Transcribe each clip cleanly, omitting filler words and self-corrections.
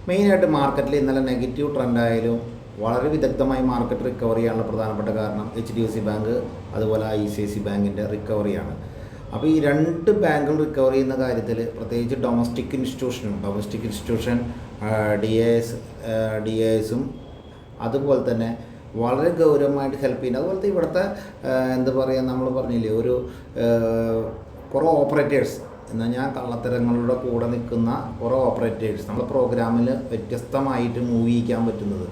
മെയിനായിട്ട് മാർക്കറ്റിൽ ഇന്നലെ നെഗറ്റീവ് ട്രെൻഡായാലും വളരെ വിദഗ്ധമായി മാർക്കറ്റ് റിക്കവർ ചെയ്യാനുള്ള പ്രധാനപ്പെട്ട കാരണം HDFC ബാങ്ക് അതുപോലെ ICICI ബാങ്കിൻ്റെ റിക്കവറിയാണ്. അപ്പോൾ ഈ രണ്ട് ബാങ്കുകൾ റിക്കവർ ചെയ്യുന്ന കാര്യത്തിൽ പ്രത്യേകിച്ച് ഡൊമസ്റ്റിക് ഇൻസ്റ്റിറ്റ്യൂഷൻ ഡി എ എസും അതുപോലെ തന്നെ വളരെ ഗൗരവമായിട്ട് ഹെൽപ്പ് ചെയ്യുന്നത്. അതുപോലത്തെ ഇവിടുത്തെ എന്താ പറയുക, നമ്മൾ പറഞ്ഞില്ലേ ഒരു കുറേ ഓപ്പറേറ്റേഴ്സ് എന്നാൽ ഞാൻ കള്ളത്തരങ്ങളുടെ കൂടെ നിൽക്കുന്ന കുറേ ഓപ്പറേറ്റേഴ്സ് നമ്മുടെ പ്രോഗ്രാമിൽ വ്യത്യസ്തമായിട്ട് മൂവ് ചെയ്യിക്കാൻ പറ്റുന്നത്,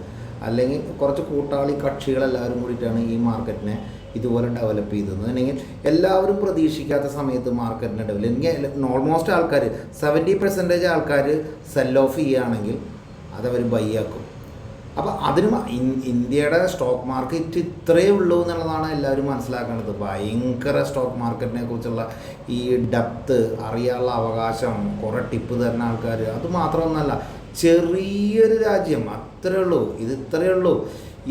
അല്ലെങ്കിൽ കുറച്ച് കൂട്ടാളി കക്ഷികളെല്ലാവരും കൂടിയിട്ടാണ് ഈ മാർക്കറ്റിനെ ഇതുപോലെ ഡെവലപ്പ് ചെയ്തത്. അല്ലെങ്കിൽ എല്ലാവരും പ്രതീക്ഷിക്കാത്ത സമയത്ത് മാർക്കറ്റിനെ ഡെവലപ്പ് ഓൾമോസ്റ്റ് ആൾക്കാർ 70% ആൾക്കാർ സെൽ ഓഫ് ചെയ്യുകയാണെങ്കിൽ അതവർ ബൈ ആക്കും. അപ്പോൾ അതിന് ഇന്ത്യയുടെ സ്റ്റോക്ക് മാർക്കറ്റ് ഇത്രയേ ഉള്ളൂ എന്നുള്ളതാണ് എല്ലാവരും മനസ്സിലാക്കേണ്ടത്. ഭയങ്കര സ്റ്റോക്ക് മാർക്കറ്റിനെ കുറിച്ചുള്ള ഈ ഡെപ്ത് അറിയാനുള്ള അവകാശം, കുറേ ടിപ്പ് തരുന്ന ആൾക്കാർ, അത് മാത്രമൊന്നുമല്ല ചെറിയൊരു രാജ്യം അത്രയേ ഉള്ളൂ, ഇത് ഇത്രയേ ഉള്ളൂ.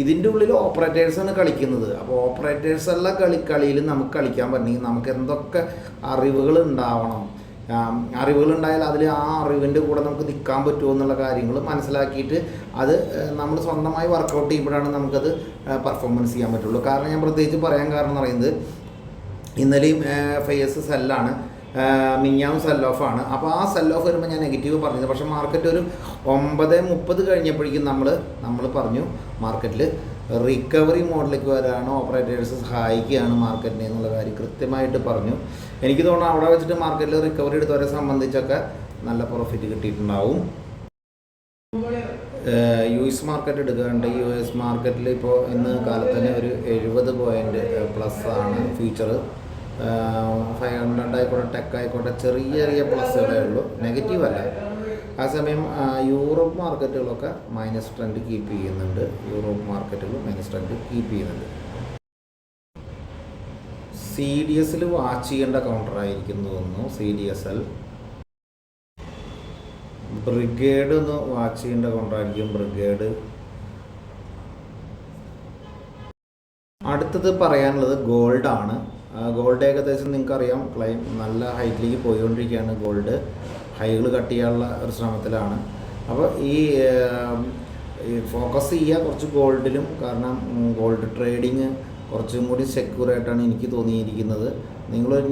ഇതിൻ്റെ ഉള്ളിൽ ഓപ്പറേറ്റേഴ്സാണ് കളിക്കുന്നത്. അപ്പോൾ ഓപ്പറേറ്റേഴ്സെല്ലാം കളിയിൽ നമുക്ക് കളിക്കാൻ പറ്റണമെങ്കിൽ നമുക്ക് എന്തൊക്കെ അറിവുകൾ ഉണ്ടാവണം, അറിവുകളുണ്ടായാൽ അതിൽ ആ അറിവിൻ്റെ കൂടെ നമുക്ക് നിൽക്കാൻ പറ്റുമോ എന്നുള്ള കാര്യങ്ങൾ മനസ്സിലാക്കിയിട്ട് അത് നമ്മൾ സ്വന്തമായി വർക്കൗട്ട് ചെയ്യുമ്പോഴാണ് നമുക്കത് പെർഫോമൻസ് ചെയ്യാൻ പറ്റുള്ളൂ. കാരണം ഞാൻ പ്രത്യേകിച്ച് പറയാൻ കാരണം എന്ന് പറയുന്നത് ഇന്നലെയും ഫേസ് സെല്ലാണ്, മിഞ്ഞാവും സെൽ ഓഫാണ്. അപ്പോൾ ആ സെൽ ഓഫ് വരുമ്പോൾ ഞാൻ നെഗറ്റീവ് പറഞ്ഞത്, പക്ഷേ മാർക്കറ്റ് ഒരു 9:30 കഴിഞ്ഞപ്പോഴേക്കും നമ്മൾ പറഞ്ഞു മാർക്കറ്റിൽ റിക്കവറി മോഡിലേക്ക് വരാനോ ഓപ്പറേറ്റേഴ്സ് സഹായിക്കുകയാണ് മാർക്കറ്റിനെ എന്നുള്ള കാര്യം കൃത്യമായിട്ട് പറഞ്ഞു. എനിക്ക് തോന്നുന്നു അവിടെ വെച്ചിട്ട് മാർക്കറ്റിൽ റിക്കവറി എടുത്തവരെ സംബന്ധിച്ചൊക്കെ നല്ല പ്രോഫിറ്റ് കിട്ടിയിട്ടുണ്ടാവും. US മാർക്കറ്റ് എടുക്കാണ്ട് US മാർക്കറ്റിൽ ഇപ്പോൾ ഇന്ന് കാലത്ത് തന്നെ ഒരു 70 പോയിൻ്റ് പ്ലസ് ആണ് ഫ്യൂച്ചർ. 500 ആയിക്കോട്ടെ, ടെക് ആയിക്കോട്ടെ, ചെറിയ പ്ലസ്സുകളേ ഉള്ളൂ, നെഗറ്റീവ് അല്ല. ആ സമയം യൂറോപ്പ് മാർക്കറ്റുകളൊക്കെ മൈനസ് ട്രെൻഡ് കീപ്പ് ചെയ്യുന്നുണ്ട്. CDSൽ വാച്ച് ചെയ്യേണ്ട കൗണ്ടറായിരിക്കും തോന്നുന്നു. CDSL ബ്രിഗേഡ് ഒന്ന് വാച്ച് ചെയ്യേണ്ട കൗണ്ടറായിരിക്കും. ബ്രിഗേഡ്. അടുത്തത് പറയാനുള്ളത് ഗോൾഡാണ്. ഗോൾഡ് ഏകദേശം നിങ്ങൾക്കറിയാം നല്ല ഹൈറ്റിലേക്ക് പോയിക്കൊണ്ടിരിക്കുകയാണ്. ഗോൾഡ് ഹൈകൾ കട്ട് ചെയ്യാനുള്ള ഒരു ശ്രമത്തിലാണ്. അപ്പോൾ ഈ ഫോക്കസ് ചെയ്യുക കുറച്ച് ഗോൾഡിലും, കാരണം ഗോൾഡ് ട്രേഡിങ് കുറച്ചും കൂടി സെക്യൂറായിട്ടാണ് എനിക്ക് തോന്നിയിരിക്കുന്നത്. നിങ്ങളൊരു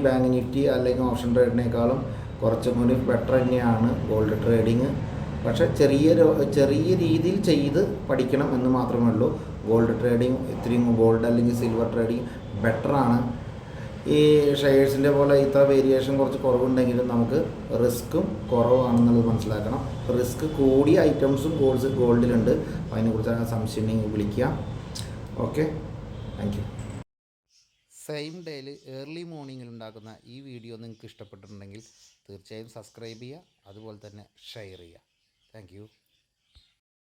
ബാങ്ക് നിഫ്റ്റി അല്ലെങ്കിൽ ഓപ്ഷൻ ട്രേഡിനേക്കാളും കുറച്ചും കൂടി ബെറ്റർ തന്നെയാണ് ഗോൾഡ് ട്രേഡിങ്. പക്ഷേ ചെറിയ രീതിയിൽ ചെയ്ത് പഠിക്കണം എന്ന് മാത്രമേ ഉള്ളൂ. ഗോൾഡ് ട്രേഡിങ് ഇത്രയും ഗോൾഡ് അല്ലെങ്കിൽ സിൽവർ ട്രേഡിങ് ബെറ്ററാണ്. ഈ ഷെയർസിൻ്റെ പോലെ ഇത്ര വേരിയേഷൻ കുറച്ച് കുറവുണ്ടെങ്കിലും നമുക്ക് റിസ്ക്കും കുറവാണെന്നുള്ളത് മനസ്സിലാക്കണം. റിസ്ക് കൂടിയ ഐറ്റംസും ഗോൾഡിലുണ്ട്. അതിനെക്കുറിച്ച് സംശയം ഉണ്ടെങ്കിൽ വിളിക്കാം. Okay, thank you. സെയിം ഡേയിൽ ഏർലി മോർണിംഗിൽ ഉണ്ടാക്കുന്ന ഈ വീഡിയോ നിങ്ങൾക്ക് ഇഷ്ടപ്പെട്ടിട്ടുണ്ടെങ്കിൽ തീർച്ചയായും സബ്സ്ക്രൈബ് ചെയ്യുക, അതുപോലെ തന്നെ ഷെയർ ചെയ്യുക. Thank you.